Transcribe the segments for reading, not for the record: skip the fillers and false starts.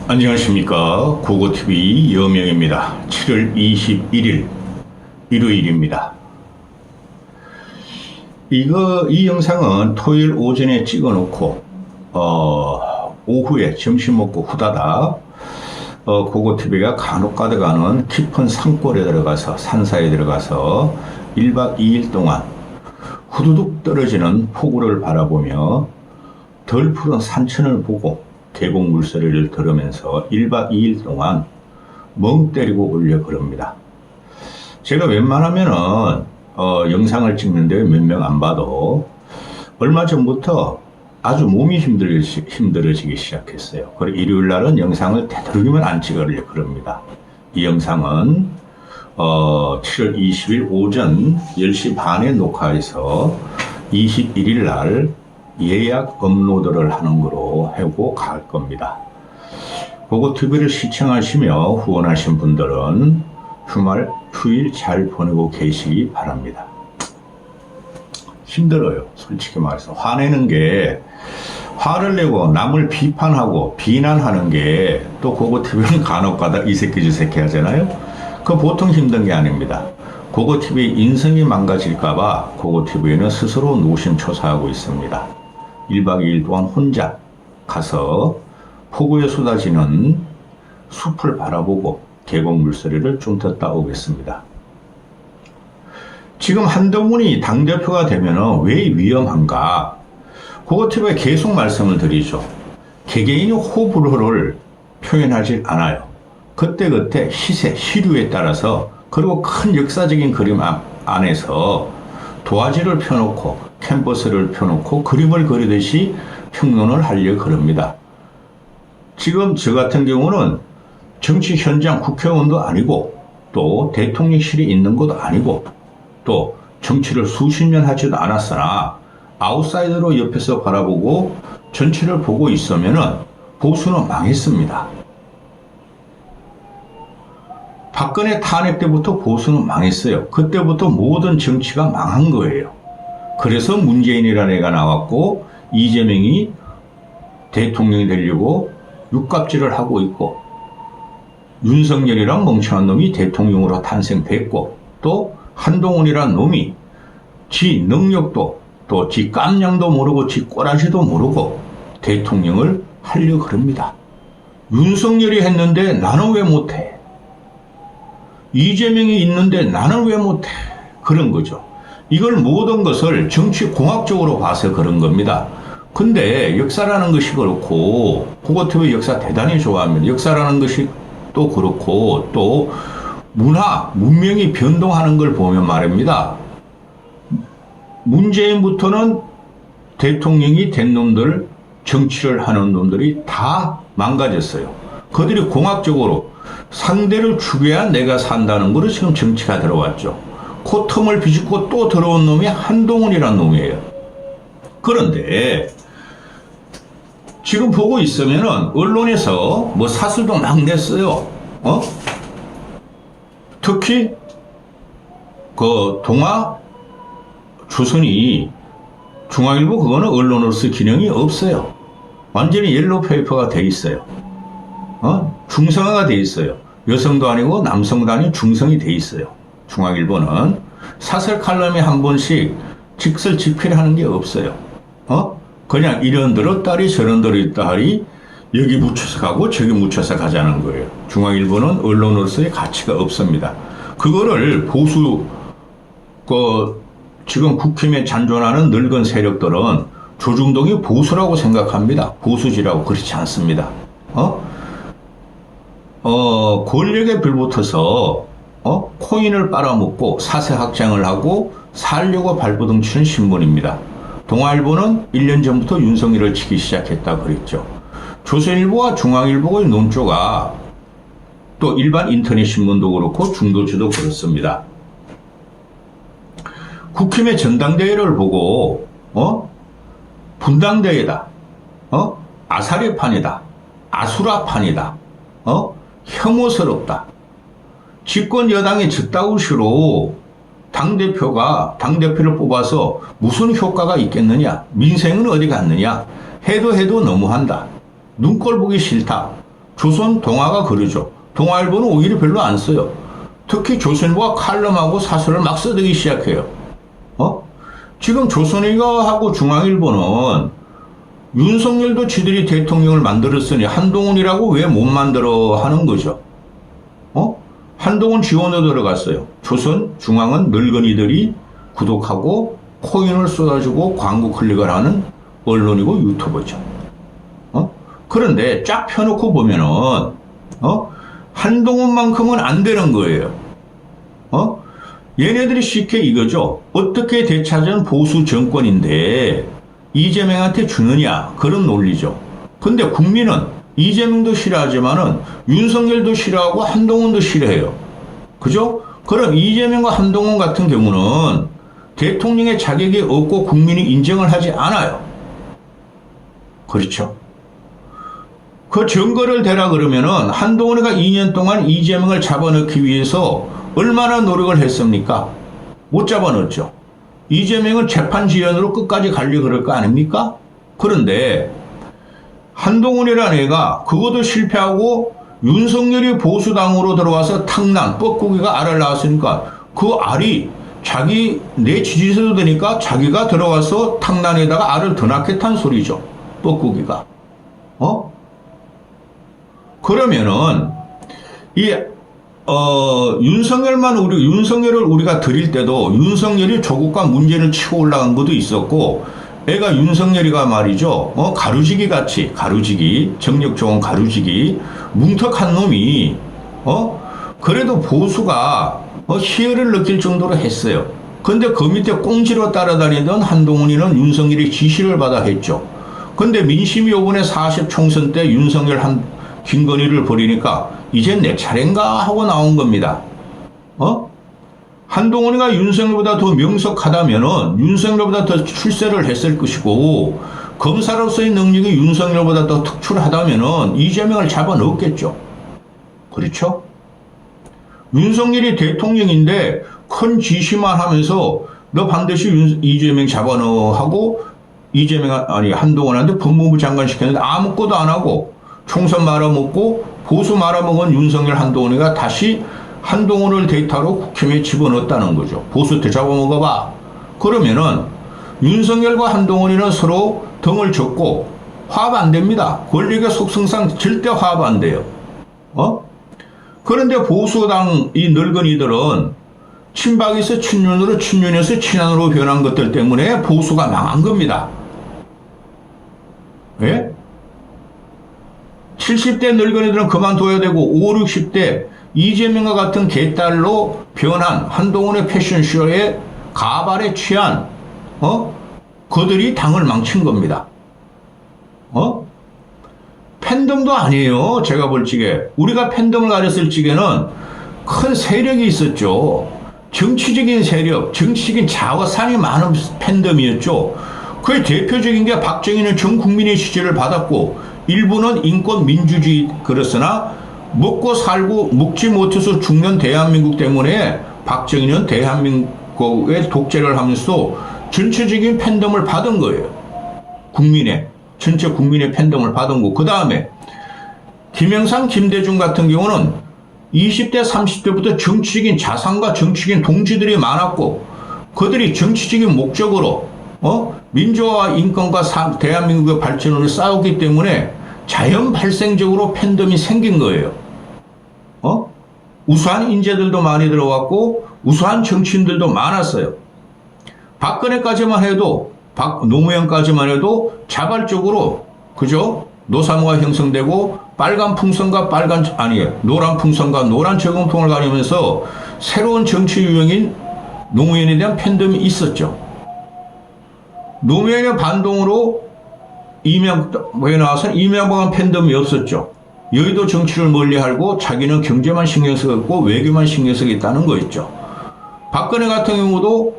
안녕하십니까. 고고TV 여명입니다. 7월 21일 일요일입니다. 이 영상은 토요일 오전에 찍어 놓고 오후에 점심 먹고 후다닥 고고TV가 간혹 가득하는 깊은 산골에 들어가서 산사에 들어가서 1박 2일 동안 후두둑 떨어지는 폭우를 바라보며 덜 푸른 산천을 보고 계곡 물소리를 들으면서 1박 2일 동안 멍 때리고 올려 그럽니다. 제가 웬만하면은 영상을 찍는데 몇 명 안 봐도 얼마 전부터 아주 몸이 힘들어지기 시작했어요. 그리고 일요일 날은 영상을 되도록이면 안 찍으려 그럽니다. 이 영상은 7월 20일 오전 10시 반에 녹화해서 21일 날 예약 업로드를 하는 거로 하고 갈 겁니다. 고고TV를 시청하시며 후원하신 분들은 휴일 잘 보내고 계시기 바랍니다. 힘들어요. 솔직히 말해서. 화내는 게, 화를 내고 남을 비판하고 비난하는 게 또 고고TV는 간혹가다 이 새끼 저 새끼 하잖아요. 그 보통 힘든 게 아닙니다. 고고TV 인성이 망가질까봐 고고TV는 스스로 노심초사하고 있습니다. 1박 2일 동안 혼자 가서 폭우에 쏟아지는 숲을 바라보고 계곡 물소리를 좀 듣다 오겠습니다. 지금 한동훈이 당대표가 되면 왜 위험한가? 고고TV에 계속 말씀을 드리죠. 개개인이 호불호를 표현하지 않아요. 그때그때 시세, 시류에 따라서 그리고 큰 역사적인 그림 안에서 도화지를 펴놓고 캔버스를 펴놓고 그림을 그리듯이 평론을 하려 그럽니다. 지금 저 같은 경우는 정치 현장 국회의원도 아니고 또 대통령실이 있는 것도 아니고 또 정치를 수십 년 하지도 않았으나 아웃사이더로 옆에서 바라보고 전체를 보고 있으면은 보수는 망했습니다. 박근혜 탄핵 때부터 보수는 망했어요. 그때부터 모든 정치가 망한 거예요. 그래서 문재인이라는 애가 나왔고 이재명이 대통령이 되려고 육갑질을 하고 있고 윤석열이란 멍청한 놈이 대통령으로 탄생됐고 또 한동훈이란 놈이 지 능력도 또 지 깜냥도 모르고 지 꼬라지도 모르고 대통령을 하려고 그럽니다. 윤석열이 했는데 나는 왜 못해? 이재명이 있는데 나는 왜 못해? 그런 거죠. 이걸 모든 것을 정치공학적으로 봐서 그런 겁니다. 근데 역사라는 것이 그렇고 고고TV 역사 대단히 좋아합니다. 역사라는 것이 또 그렇고 또 문명이 변동하는 걸 보면 말입니다. 문재인부터는 대통령이 된 놈들, 정치를 하는 놈들이 다 망가졌어요. 그들이 공학적으로 상대를 죽여야 내가 산다는 거로 지금 정치가 들어왔죠. 그 틈을 비집고 또 들어온 놈이 한동훈이란 놈이에요. 그런데 지금 보고 있으면은 언론에서 뭐 사설도 막 냈어요. 특히 그 조선이 중앙일보 그거는 언론으로서 기능이 없어요. 완전히 옐로우 페이퍼가 돼 있어요. 중성화가 돼 있어요. 여성도 아니고 남성도 아닌 중성이 돼 있어요. 중앙일보는 사설 칼럼에 한 번씩 직설직필하는 게 없어요. 그냥 이런 들었다리 저런 들었다리 여기 묻혀서 가고 저기 묻혀서 가자는 거예요. 중앙일보는 언론으로서의 가치가 없습니다. 그거를 지금 국힘에 잔존하는 늙은 세력들은 조중동이 보수라고 생각합니다. 보수지라고. 그렇지 않습니다. 권력에 빌붙어서 코인을 빨아먹고 사세 확장을 하고 살려고 발버둥 치는 신문입니다. 동아일보는 1년 전부터 윤석열을 치기 시작했다 그랬죠. 조선일보와 중앙일보의 논조가 또 일반 인터넷 신문도 그렇고 중도지도 그렇습니다. 국힘의 전당대회를 보고 분당대회다, 아사리판이다, 아수라판이다, 혐오스럽다. 집권 여당이 저따구시로 당대표를 뽑아서 무슨 효과가 있겠느냐? 민생은 어디 갔느냐? 해도 너무한다. 눈꼴 보기 싫다. 조선 동아가 그러죠. 동아일보는 오히려 별로 안 써요. 특히 조선일보가 칼럼하고 사설을 막 써대기 시작해요. 지금 조선일보하고 중앙일보는 윤석열도 지들이 대통령을 만들었으니 한동훈이라고 왜 못 만들어 하는 거죠. 한동훈 지원으로 들어갔어요. 조선, 중앙은 늙은이들이 구독하고 코인을 쏟아주고 광고 클릭을 하는 언론이고 유튜버죠. 그런데 쫙 펴놓고 보면은, 한동훈만큼은 안 되는 거예요. 얘네들이 쉽게 이거죠. 어떻게 되찾은 보수 정권인데 이재명한테 주느냐, 그런 논리죠. 근데 국민은 이재명도 싫어하지만은 윤석열도 싫어하고 한동훈도 싫어해요. 그죠? 그럼 이재명과 한동훈 같은 경우는 대통령의 자격이 없고 국민이 인정을 하지 않아요. 그렇죠? 그 증거를 대라 그러면은 한동훈이가 2년 동안 이재명을 잡아넣기 위해서 얼마나 노력을 했습니까? 못 잡아넣었죠. 이재명은 재판 지연으로 끝까지 가려고 그럴 거 아닙니까? 그런데 한동훈이라는 애가 그것도 실패하고 윤석열이 보수당으로 들어와서 탕난, 뻐꾸기가 알을 낳았으니까 그 알이 내 지지세도 되니까 자기가 들어와서 탕난에다가 알을 더 낳게 탄 소리죠. 뻐꾸기가. 그러면은 윤석열을 우리가 드릴 때도 윤석열이 조국과 문제를 치고 올라간 것도 있었고, 애가 윤석열이가 말이죠, 가루지기 같이, 정력 좋은 가루지기, 뭉턱한 놈이, 그래도 보수가, 희열을 느낄 정도로 했어요. 근데 그 밑에 꽁지로 따라다니던 한동훈이는 윤석열이 지시를 받아 했죠. 근데 민심이 요번에 40 총선 때 윤석열 김건희를 버리니까 이제 내 차례인가 하고 나온 겁니다. 한동훈이가 윤석열보다 더 명석하다면은 윤석열보다 더 출세를 했을 것이고, 검사로서의 능력이 윤석열보다 더 특출하다면은 이재명을 잡아넣었겠죠. 그렇죠? 윤석열이 대통령인데 큰 지시만 하면서 너 반드시 이재명 잡아넣어 하고, 한동훈한테 법무부 장관 시켰는데 아무것도 안 하고 총선 말아먹고 보수 말아먹은 윤석열, 한동훈이가 다시 한동훈을 데이터로 국힘에 집어넣었다는 거죠. 보수 때 잡아먹어봐. 그러면은 윤석열과 한동훈이는 서로 등을 젓고 화합 안 됩니다. 권력의 속성상 절대 화합 안 돼요. 그런데 보수당 이 늙은이들은 친박에서 친윤으로, 친윤에서 친한으로 변한 것들 때문에 보수가 망한 겁니다. 예? 70대 늙은이들은 그만둬야 되고 5, 60대 이재명과 같은 개딸로 변한 한동훈의 패션쇼에 가발에 취한 그들이 당을 망친 겁니다. 팬덤도 아니에요. 제가 볼 적에. 우리가 팬덤을 가졌을 적에는 큰 세력이 있었죠. 정치적인 세력, 정치적인 자화상이 많은 팬덤이었죠. 그의 대표적인 게 박정희는 전 국민의 지지를 받았고, 일부는 인권 민주주의 그랬으나 먹고 살고 먹지 못해서 죽는 대한민국 때문에 박정희는 대한민국의 독재를 하면서 전체적인 팬덤을 받은 거예요. 전체 국민의 팬덤을 받은 거. 그 다음에 김영삼, 김대중 같은 경우는 20대, 30대부터 정치적인 자산과 정치적인 동지들이 많았고, 그들이 정치적인 목적으로 민주화와 인권과 대한민국의 발전을 싸우기 때문에 자연 발생적으로 팬덤이 생긴 거예요. 우수한 인재들도 많이 들어왔고 우수한 정치인들도 많았어요. 박근혜까지만 해도, 노무현까지만 해도 자발적으로, 그죠? 노사모가 형성되고 빨간 풍선과 노란 풍선과 노란 저금통을 가리면서 새로운 정치 유형인 노무현에 대한 팬덤이 있었죠. 노무현의 반동으로 이명박에 나와서는 이명박은 팬덤이 없었죠. 여의도 정치를 멀리하고 자기는 경제만 신경 쓰고 외교만 신경 쓰겠다는 거였죠. 박근혜 같은 경우도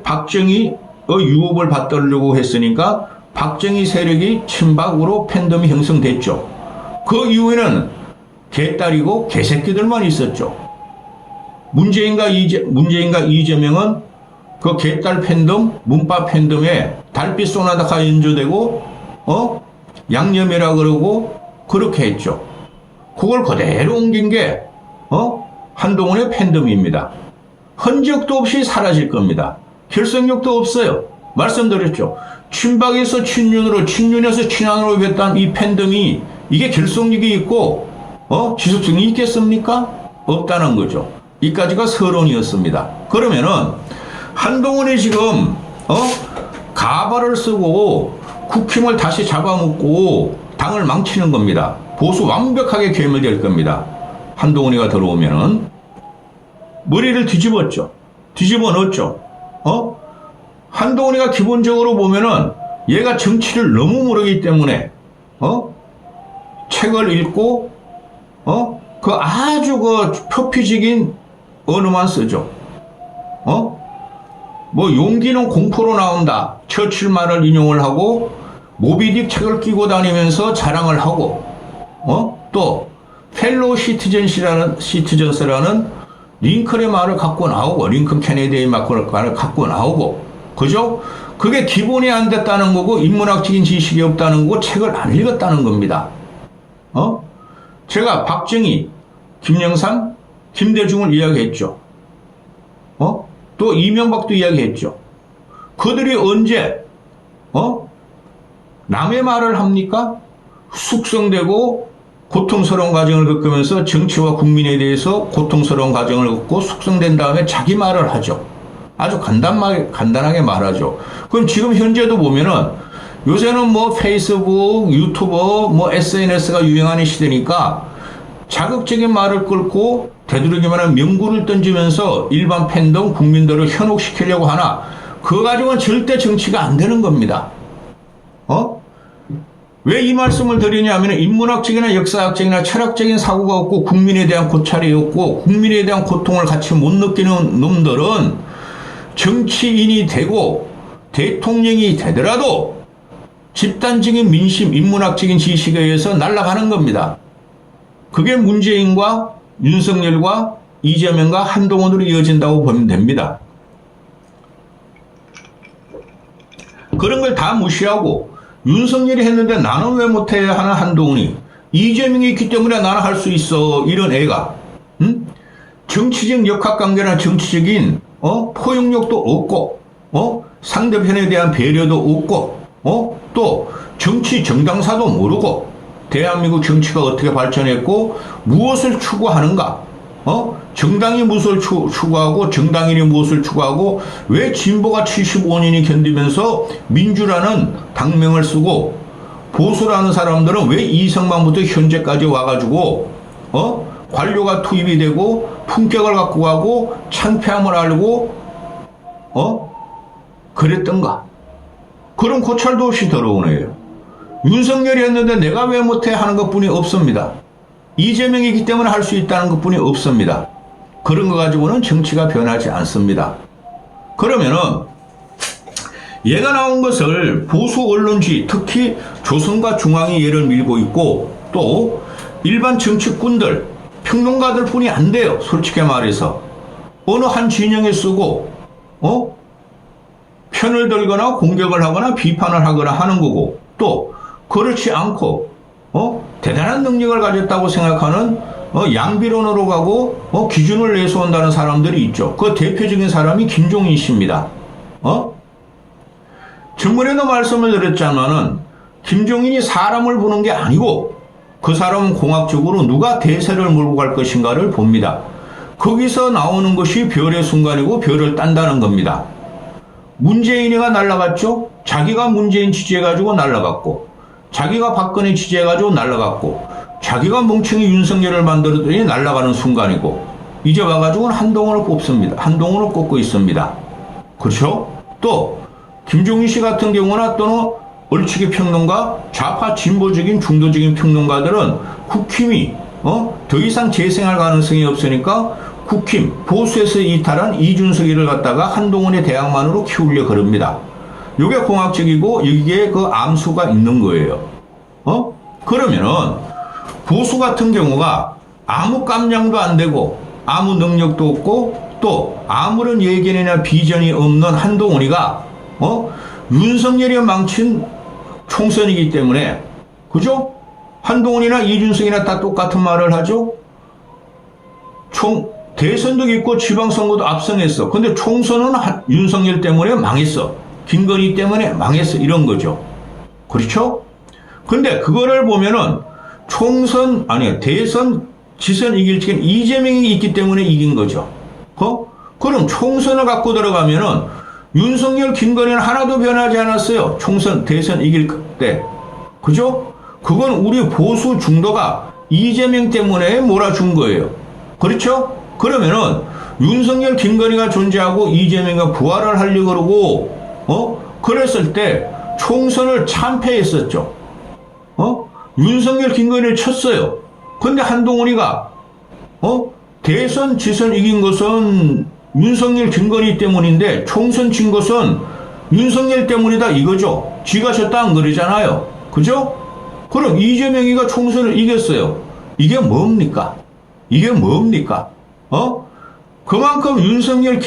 박정희의 유업을 받들려고 했으니까 박정희 세력이 친박으로 팬덤이 형성됐죠. 그 이후에는 개딸이고 개새끼들만 있었죠. 문재인과 이재명은 그 개딸 팬덤, 문파 팬덤에 달빛 소나다가 연주되고, 양념이라 그러고, 그렇게 했죠. 그걸 그대로 옮긴 게 한동훈의 팬덤입니다. 흔적도 없이 사라질 겁니다. 결속력도 없어요. 말씀드렸죠. 친박에서 친윤으로, 친윤에서 친한으로 변한 이 팬덤이 이게 결속력이 있고 지속성이 있겠습니까? 없다는 거죠. 이까지가 서론이었습니다. 그러면은 한동훈이 지금 가발을 쓰고 국힘을 다시 잡아먹고 당을 망치는 겁니다. 보수 완벽하게 괴멸될 겁니다. 한동훈이가 들어오면은 머리를 뒤집었죠. 뒤집어 넣었죠. 한동훈이가 기본적으로 보면은 얘가 정치를 너무 모르기 때문에 책을 읽고 그 아주 그 표피적인 언어만 쓰죠. 뭐 용기는 공포로 나온다. 처칠 말을 인용을 하고 모비딕 책을 끼고 다니면서 자랑을 하고 또 펠로우 시티즌스라는 링컨의 말을 갖고 나오고 링컨 케네디의 말을 갖고 나오고 그죠? 그게 기본이 안 됐다는 거고 인문학적인 지식이 없다는 거고 책을 안 읽었다는 겁니다. 제가 박정희, 김영삼, 김대중을 이야기했죠. 또 이명박도 이야기했죠. 그들이 언제 남의 말을 합니까? 숙성되고 고통스러운 과정을 겪으면서 정치와 국민에 대해서 고통스러운 과정을 겪고 숙성된 다음에 자기 말을 하죠. 아주 간단하게 말하죠. 그럼 지금 현재도 보면은 요새는 뭐 페이스북, 유튜버, 뭐 SNS가 유행하는 시대니까 자극적인 말을 끌고 되도록이면 명구를 던지면서 일반 팬덤 국민들을 현혹시키려고 하나 그거 가지고는 절대 정치가 안 되는 겁니다. 왜 이 말씀을 드리냐면 인문학적이나 역사학적이나 철학적인 사고가 없고 국민에 대한 고찰이 없고 국민에 대한 고통을 같이 못 느끼는 놈들은 정치인이 되고 대통령이 되더라도 집단적인 민심, 인문학적인 지식에 의해서 날아가는 겁니다. 그게 문재인과 윤석열과 이재명과 한동훈으로 이어진다고 보면 됩니다. 그런 걸 다 무시하고 윤석열이 했는데 나는 왜 못해야 하는 한동훈이 이재명이 있기 때문에 나는 할 수 있어 이런 애가 정치적 역학관계나 정치적인 포용력도 없고 상대편에 대한 배려도 없고 또 정치 정당사도 모르고 대한민국 정치가 어떻게 발전했고 무엇을 추구하는가 정당이 무엇을 추구하고 정당인이 무엇을 추구하고 왜 진보가 75년이 견디면서 민주라는 당명을 쓰고 보수라는 사람들은 왜 이승만부터 현재까지 와가지고 관료가 투입이 되고 품격을 갖고 가고 창피함을 알고 그랬던가. 그런 고찰도 없이 들어오네요. 윤석열이 했는데 내가 왜 못해 하는 것뿐이 없습니다. 이재명이기 때문에 할 수 있다는 것뿐이 없습니다. 그런 거 가지고는 정치가 변하지 않습니다. 그러면은 얘가 나온 것을 보수 언론지 특히 조선과 중앙이 얘를 밀고 있고 또 일반 정치꾼들 평론가들 뿐이 안 돼요. 솔직히 말해서 어느 한 진영에 쓰고 편을 들거나 공격을 하거나 비판을 하거나 하는 거고 또 그렇지 않고 대단한 능력을 가졌다고 생각하는 양비론으로 가고 기준을 내세운다는 사람들이 있죠. 그 대표적인 사람이 김종인 씨입니다. 전번에도 말씀을 드렸지만은 김종인이 사람을 보는 게 아니고 그 사람은 공학적으로 누가 대세를 몰고 갈 것인가를 봅니다. 거기서 나오는 것이 별의 순간이고 별을 딴다는 겁니다. 문재인이가 날아갔죠. 자기가 문재인 지지해가지고 날아갔고 자기가 박근혜 지지해가지고 날아갔고 자기가 멍청이 윤석열을 만들었더니 날아가는 순간이고 이제 와가지고는 한동훈을 꼽습니다. 한동훈을 꼽고 있습니다. 그렇죠? 또 김종인 씨 같은 경우나 또는 얼치기 평론가 좌파 진보적인 중도적인 평론가들은 국힘이 더 이상 재생할 가능성이 없으니까 국힘 보수에서 이탈한 이준석이를 갖다가 한동훈의 대항만으로 키우려 그럽니다. 이게 공학적이고 여기에 그 암수가 있는 거예요. 그러면은 보수 같은 경우가 아무 깜냥도 안 되고 아무 능력도 없고 또 아무런 예견이나 비전이 없는 한동훈이가 윤석열이 망친 총선이기 때문에 그죠? 한동훈이나 이준석이나 다 똑같은 말을 하죠. 대선도 있고 지방선거도 압승했어. 근데 총선은 윤석열 때문에 망했어. 김건희 때문에 망했어. 이런 거죠. 그렇죠? 근데 그거를 보면은 대선 지선 이길 적엔 이재명이 있기 때문에 이긴 거죠. 그럼 총선을 갖고 들어가면은 윤석열, 김건희는 하나도 변하지 않았어요. 대선 이길 때. 그죠? 그건 우리 보수 중도가 이재명 때문에 몰아준 거예요. 그렇죠? 그러면은 윤석열, 김건희가 존재하고 이재명이 부활을 하려고 그러고, 그랬을 때 총선을 참패했었죠. 윤석열, 김건희를 쳤어요. 근데 한동훈이가, 대선, 지선 이긴 것은 윤석열, 김건희 때문인데 총선 진 것은 윤석열 때문이다 이거죠. 지가 졌다 안 그러잖아요. 그죠? 그럼 이재명이가 총선을 이겼어요. 이게 뭡니까? 이게 뭡니까? 그만큼 윤석열,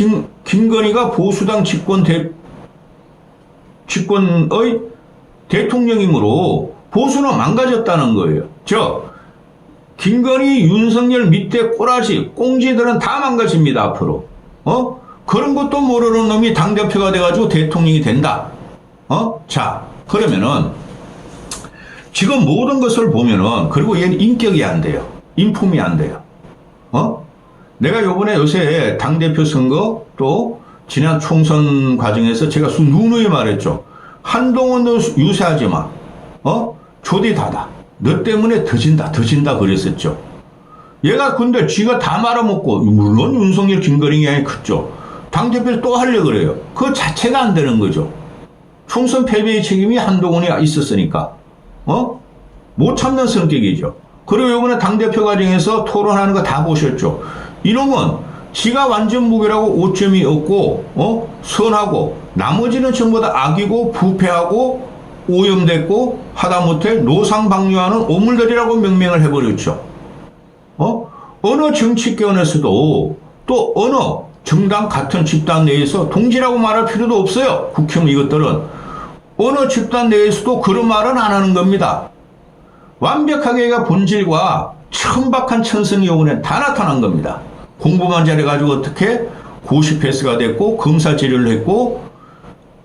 김건희가 보수당 집권의 대통령이므로 보수는 망가졌다는 거예요. 김건희, 윤석열 밑에 꼬라지, 꽁지들은 다 망가집니다, 앞으로. 그런 것도 모르는 놈이 당대표가 돼가지고 대통령이 된다. 자, 그러면은, 지금 모든 것을 보면은, 그리고 얘는 인격이 안 돼요. 인품이 안 돼요. 내가 요새 당대표 선거 또 지난 총선 과정에서 제가 누누이 말했죠. 한동훈도 유세하지 마. 조디 닫아. 너 때문에 더 진다 그랬었죠. 얘가 근데 쥐가 다 말아먹고, 물론 윤석열, 김건희가 아니 크죠. 당대표를 또 하려고 그래요. 그 자체가 안 되는 거죠. 총선 패배의 책임이 한동훈이 있었으니까. 못 참는 성격이죠. 그리고 이번에 당대표 과정에서 토론하는 거 다 보셨죠. 이놈은 지가 완전 무결하고 오점이 없고, 선하고, 나머지는 전부 다 악이고, 부패하고, 오염됐고, 하다못해 노상방뇨하는 오물들이라고 명명을 해버렸죠. 어느 정치권에서도 또 어느 정당 같은 집단 내에서 동지라고 말할 필요도 없어요. 국회의원 이것들은. 어느 집단 내에서도 그런 말은 안 하는 겁니다. 완벽하게 얘가 본질과 천박한 천성이 요번에 다 나타난 겁니다. 공부만 잘해가지고 어떻게 고시 패스가 됐고 검사 질의를 했고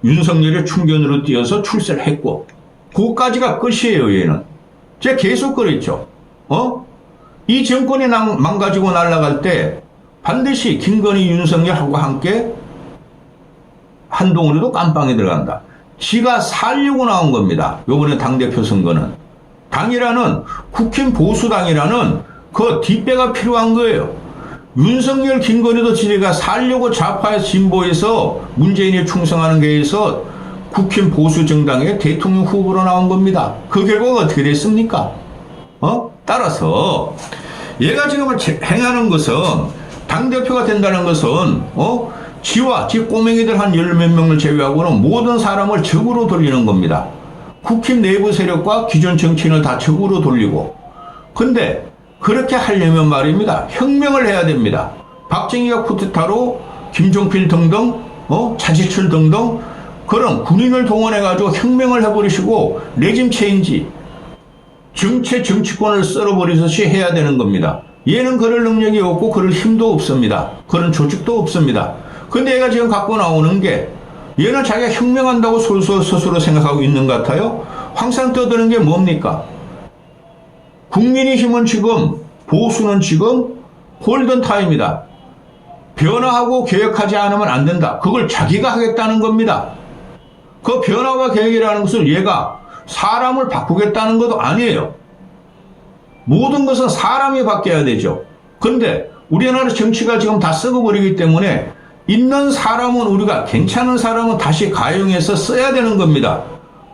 윤석열의 충견으로 뛰어서 출세를 했고 그거까지가 끝이에요. 얘는. 제가 계속 그랬죠. 이 정권이 망가지고 날아갈 때 반드시 김건희, 윤석열하고 함께 한동훈이도 깜빵에 들어간다. 지가 살려고 나온 겁니다. 요번에 당대표 선거는. 당이라는 국힘 보수당이라는 그 뒷배가 필요한 거예요. 윤석열, 김건희도 지네가 살려고 좌파에서 진보에서 문재인이 충성하는 게에서 국힘 보수 정당의 대통령 후보로 나온 겁니다. 그 결과가 어떻게 됐습니까? 따라서 얘가 지금 행하는 것은 당대표가 된다는 것은 지와 지 꼬맹이들 한 열 몇 명을 제외하고는 모든 사람을 적으로 돌리는 겁니다. 국힘 내부 세력과 기존 정치인을 다 적으로 돌리고. 근데 그렇게 하려면 말입니다. 혁명을 해야 됩니다. 박정희가 쿠데타로 김종필 등등 차지철 등등 그런 군인을 동원해가지고 혁명을 해버리시고 레짐 체인지 정체 정치권을 썰어버리듯이 해야 되는 겁니다. 얘는 그럴 능력이 없고 그럴 힘도 없습니다. 그런 조직도 없습니다. 근데 얘가 지금 갖고 나오는 게 얘는 자기가 혁명한다고 스스로 생각하고 있는 것 같아요. 항상 떠드는 게 뭡니까? 국민의 힘은 지금 보수는 지금 골든타임이다. 변화하고 개혁하지 않으면 안 된다. 그걸 자기가 하겠다는 겁니다. 그 변화와 개혁이라는 것을 얘가 사람을 바꾸겠다는 것도 아니에요. 모든 것은 사람이 바뀌어야 되죠. 근데 우리나라 정치가 지금 다 썩어버리기 때문에 있는 사람은 우리가 괜찮은 사람은 다시 가용해서 써야 되는 겁니다.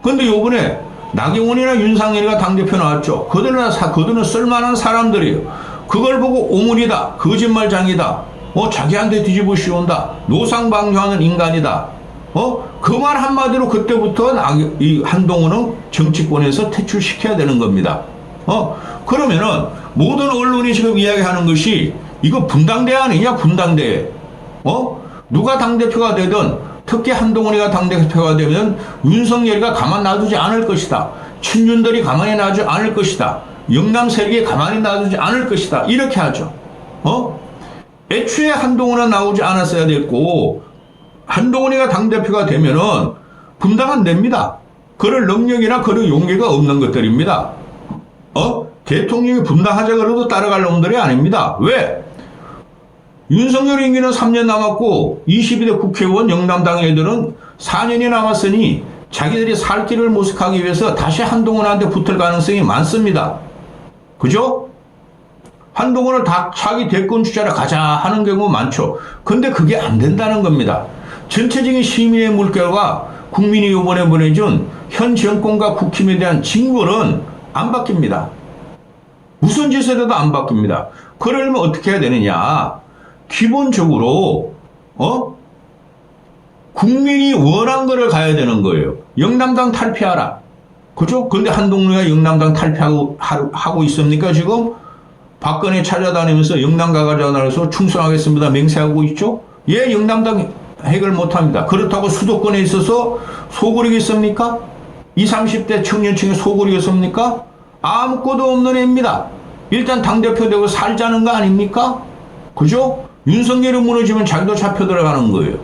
근데 요번에 나경원이나 윤상현이가 당대표 나왔죠. 그들은 쓸만한 사람들이에요. 그걸 보고 오물이다, 거짓말장이다, 자기한테 뒤집어 씌운다, 노상방뇨하는 인간이다. 그 말 한마디로 그때부터 이 한동훈은 정치권에서 퇴출시켜야 되는 겁니다. 그러면은 모든 언론이 지금 이야기하는 것이 이거 분당대 아니냐, 분당대. 누가 당대표가 되든 특히 한동훈이가 당대표가 되면 윤석열이가 가만 놔두지 않을 것이다. 친윤들이 가만히 놔두지 않을 것이다. 영남 세력이 가만히 놔두지 않을 것이다. 이렇게 하죠. 애초에 한동훈은 나오지 않았어야 됐고, 한동훈이가 당대표가 되면은 분당 안 됩니다. 그럴 능력이나 그럴 용기가 없는 것들입니다. 대통령이 분당하자 그래도 따라갈 놈들이 아닙니다. 왜? 윤석열 임기는 3년 남았고 22대 국회의원 영남당 애들은 4년이 남았으니 자기들이 살 길을 모색하기 위해서 다시 한동훈한테 붙을 가능성이 많습니다. 그죠? 한동훈을 다 자기 대권 주자로 가자 하는 경우 많죠. 근데 그게 안 된다는 겁니다. 전체적인 시민의 물결과 국민이 이번에 보내준 현 정권과 국힘에 대한 징벌은 안 바뀝니다. 무슨 짓을 해도 안 바뀝니다. 그러려면 어떻게 해야 되느냐. 기본적으로 국민이 원한 거를 가야 되는 거예요. 영남당 탈피하라. 그죠? 근데 한동훈이가 영남당 탈피하고 있습니까 지금? 박근혜 찾아다니면서 영남 가가지고 충성하겠습니다 맹세하고 있죠? 예, 영남당 해결 못합니다. 그렇다고 수도권에 있어서 소굴이겠습니까? 20, 30대 청년층이 소굴이겠습니까? 아무것도 없는 애입니다. 일단 당대표 되고 살자는 거 아닙니까? 그죠? 윤석열이 무너지면 자기도 잡혀 들어가는 거예요.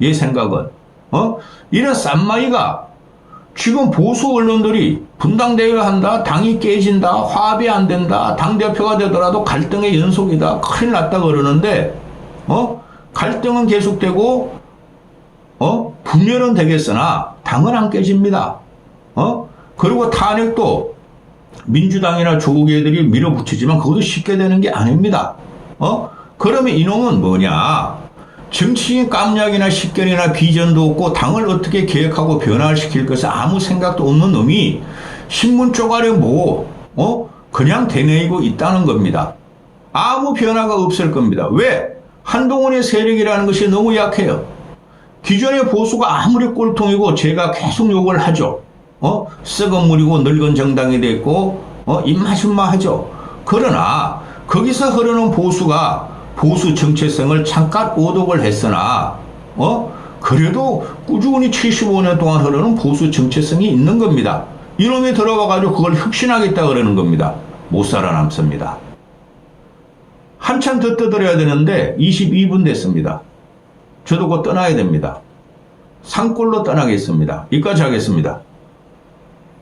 얘 생각은. 이런 쌈마이가 지금 보수 언론들이 분당대회를 한다, 당이 깨진다, 화합이 안 된다, 당대표가 되더라도 갈등의 연속이다, 큰일 났다 그러는데, 갈등은 계속되고, 분열은 되겠으나, 당은 안 깨집니다. 그리고 탄핵도 민주당이나 조국 애들이 밀어붙이지만 그것도 쉽게 되는 게 아닙니다. 그러면 이놈은 뭐냐? 정치인 깜냥이나 식견이나 비전도 없고 당을 어떻게 개혁하고 변화시킬 것을 아무 생각도 없는 놈이 신문 쪼가리 보고 그냥 되뇌이고 있다는 겁니다. 아무 변화가 없을 겁니다. 왜? 한동훈의 세력이라는 것이 너무 약해요. 기존의 보수가 아무리 꼴통이고 제가 계속 욕을 하죠. 썩은 물이고 늙은 정당이 됐고 입맛은마 하죠. 그러나 거기서 흐르는 보수가 보수 정체성을 잠깐 오독을 했으나 그래도 꾸준히 75년 동안 흐르는 보수 정체성이 있는 겁니다. 이놈이 들어와가지고 그걸 혁신하겠다 그러는 겁니다. 못 살아남습니다. 한참 더 떠들어야 되는데 22분 됐습니다. 저도 곧 떠나야 됩니다. 산골로 떠나겠습니다. 여기까지 하겠습니다.